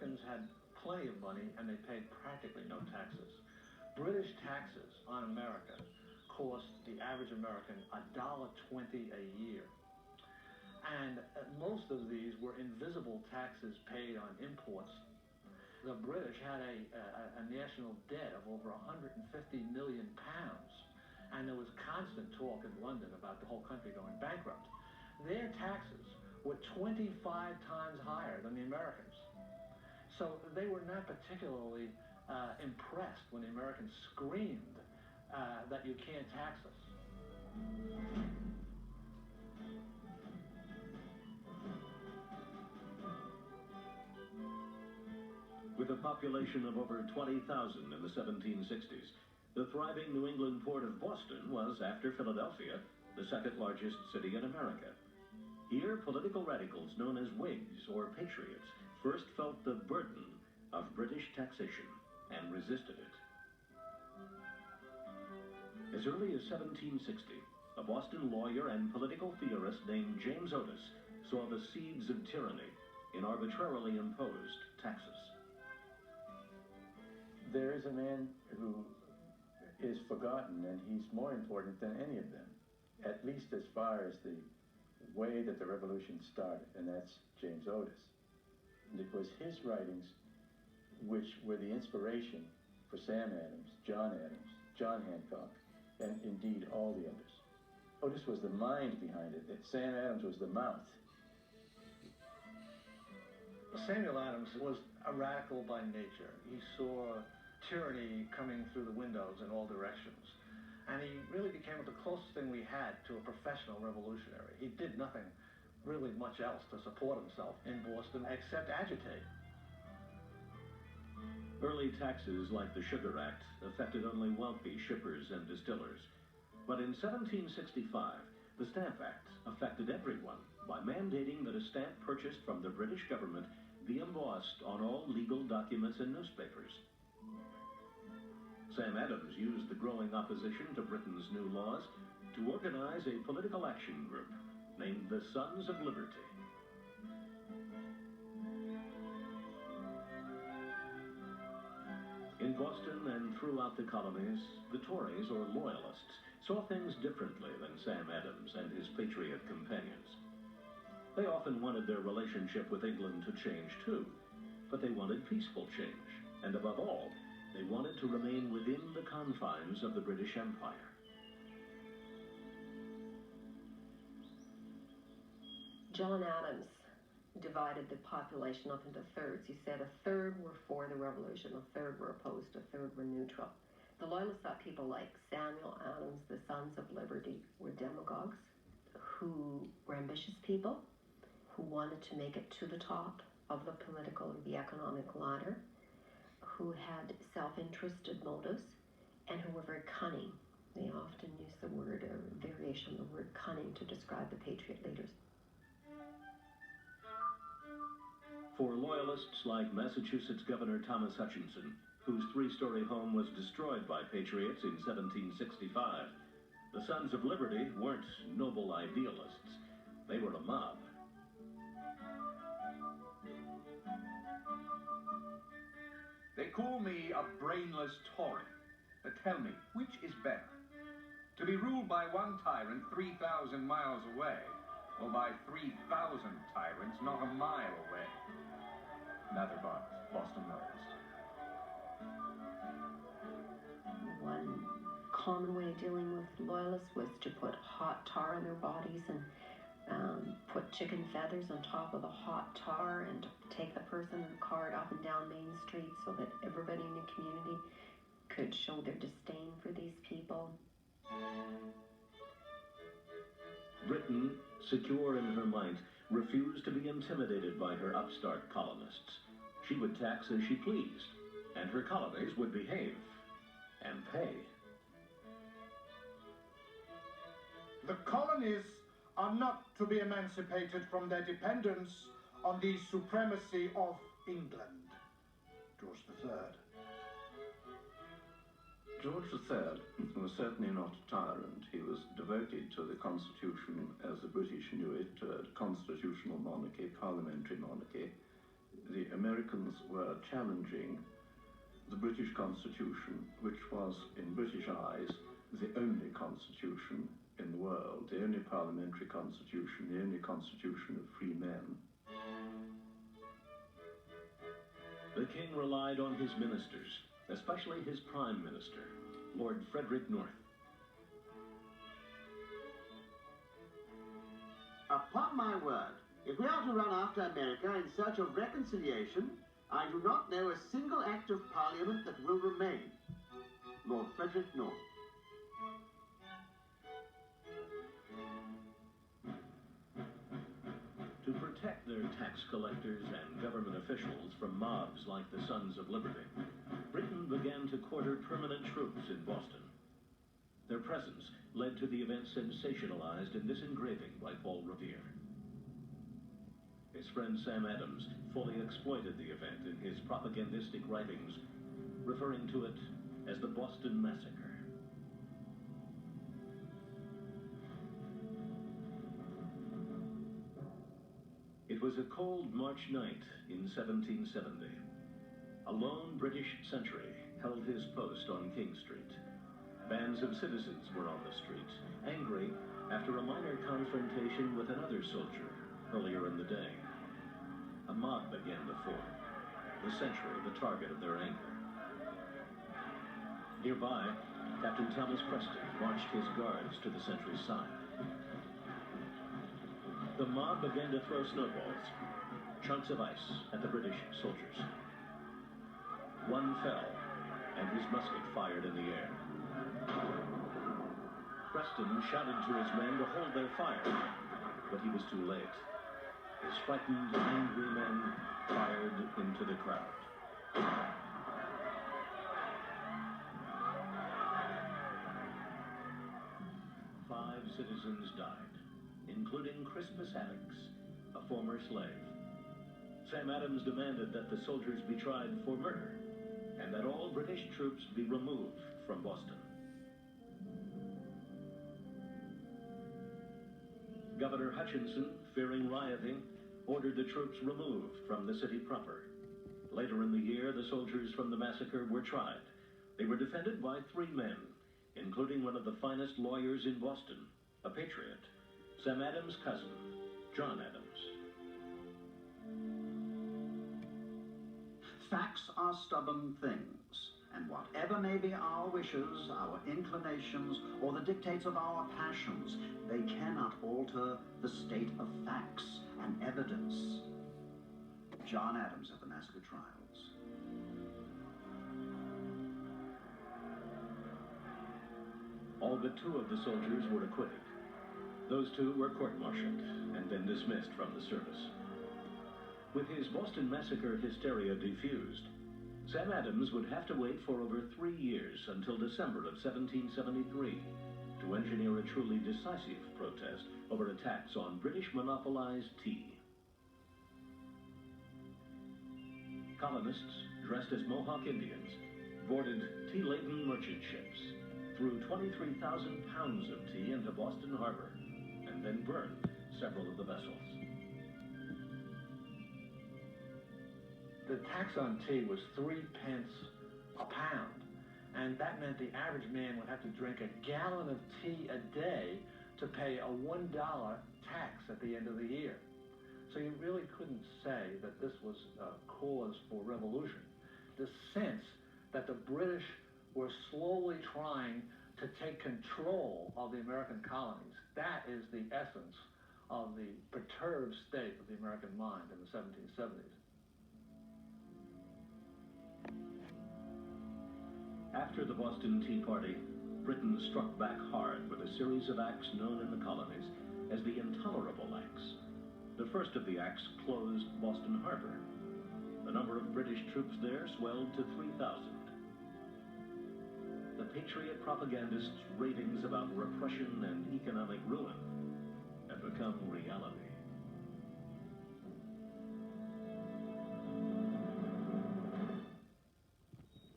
Americans had plenty of money and they paid practically no taxes. British taxes on America cost the average American $1.20 a year. And most of these were invisible taxes paid on imports. The British had a national debt of over 150 million pounds, and there was constant talk in London about the whole country going bankrupt. Their taxes were 25 times higher than the Americans. So they were not particularly impressed when the Americans screamed that you can't tax us. With a population of over 20,000 in the 1760s, the thriving New England port of Boston was, after Philadelphia, the second largest city in America. Here, political radicals known as Whigs or Patriots first felt the burden of British taxation and resisted it. As early as 1760, a Boston lawyer and political theorist named James Otis saw the seeds of tyranny in arbitrarily imposed taxes. There is a man who is forgotten, and he's more important than any of them, at least as far as the way that the revolution started, and that's James Otis. And it was his writings which were the inspiration for Sam Adams, John Hancock, and indeed all the others. Otis was the mind behind it. Sam Adams was the mouth. Samuel Adams was a radical by nature. He saw tyranny coming through the windows in all directions. And he really became the closest thing we had to a professional revolutionary. He did nothing really much else to support himself in Boston except agitate. Early taxes like the Sugar Act affected only wealthy shippers and distillers. But in 1765, the Stamp Act affected everyone by mandating that a stamp purchased from the British government be embossed on all legal documents and newspapers. Sam Adams used the growing opposition to Britain's new laws to organize a political action group named the Sons of Liberty. In Boston and throughout the colonies, the Tories, or Loyalists, saw things differently than Sam Adams and his Patriot companions. They often wanted their relationship with England to change too, but they wanted peaceful change, and above all, they wanted to remain within the confines of the British Empire. John Adams divided the population up into thirds. He said a third were for the revolution, a third were opposed, a third were neutral. The Loyalists thought people like Samuel Adams, the Sons of Liberty, were demagogues who were ambitious people, who wanted to make it to the top of the political or the economic ladder, who had self-interested motives, and who were very cunning. They often use the word, or variation of the word cunning, to describe the Patriot leaders. For Loyalists like Massachusetts Governor Thomas Hutchinson, whose three-story home was destroyed by Patriots in 1765, the Sons of Liberty weren't noble idealists. They were a mob. They call me a brainless Tory. But tell me, which is better? To be ruled by one tyrant 3,000 miles away, or by 3,000 tyrants not a mile away? Neither but Boston Loyalist. One common way of dealing with Loyalists was to put hot tar on their bodies and put chicken feathers on top of the hot tar and take the person in the cart up and down Main Street so that everybody in the community could show their disdain for these people. Britain, secure in her might, refused to be intimidated by her upstart colonists. She would tax as she pleased, and her colonies would behave and pay. The colonies are not to be emancipated from their dependence on the supremacy of England. George III. George III was certainly not a tyrant. He was devoted to the Constitution as the British knew it, a constitutional monarchy, parliamentary monarchy. the Americans were challenging the British Constitution, which was, in British eyes, the only constitution in the world, the only parliamentary constitution, the only constitution of free men. The king relied on his ministers, especially his prime minister, Lord Frederick North. Upon my word, if we are to run after America in search of reconciliation, I do not know a single act of Parliament that will remain. Lord Frederick North. To protect their tax collectors and government officials from mobs like the Sons of Liberty, Britain began to quarter permanent troops in Boston. Their presence led to the event sensationalized in this engraving by Paul Revere. His friend Sam Adams fully exploited the event in his propagandistic writings, referring to it as the Boston Massacre. It was a cold March night in 1770. A lone British sentry held his post on King Street. Bands of citizens were on the street, angry after a minor confrontation with another soldier earlier in the day. A mob began to form, the sentry the target of their anger. Nearby, Captain Thomas Preston marched his guards to the sentry's side. The mob began to throw snowballs, chunks of ice, at the British soldiers. One fell, and his musket fired in the air. Preston shouted to his men to hold their fire, but he was too late. His frightened, angry men fired into the crowd. 5 citizens died, including Crispus Attucks, a former slave. Sam Adams demanded that the soldiers be tried for murder, and that all British troops be removed from Boston. Governor Hutchinson, fearing rioting, ordered the troops removed from the city proper. Later in the year, the soldiers from the massacre were tried. They were defended by 3 men, including one of the finest lawyers in Boston, a patriot, Sam Adams' cousin, John Adams. Facts are stubborn things, and whatever may be our wishes, our inclinations, or the dictates of our passions, they cannot alter the state of facts and evidence. John Adams at the massacre trials. All but 2 of the soldiers were acquitted. Those 2 were court-martialed and then dismissed from the service. With his Boston Massacre hysteria diffused, Sam Adams would have to wait for over 3 years until December of 1773 to engineer a truly decisive protest over attacks on British monopolized tea. Colonists, dressed as Mohawk Indians, boarded tea-laden merchant ships, threw 23,000 pounds of tea into Boston Harbor, and then burned several of the vessels. The tax on tea was 3 pence a pound, and that meant the average man would have to drink a gallon of tea a day to pay a $1 tax at the end of the year. So you really couldn't say that this was a cause for revolution. The sense that the British were slowly trying to take control of the American colonies, that is the essence of the perturbed state of the American mind in the 1770s. After the Boston Tea Party, Britain struck back hard with a series of acts known in the colonies as the Intolerable Acts. The first of the acts closed Boston Harbor. The number of British troops there swelled to 3,000. The Patriot propagandists' ravings about repression and economic ruin had become reality.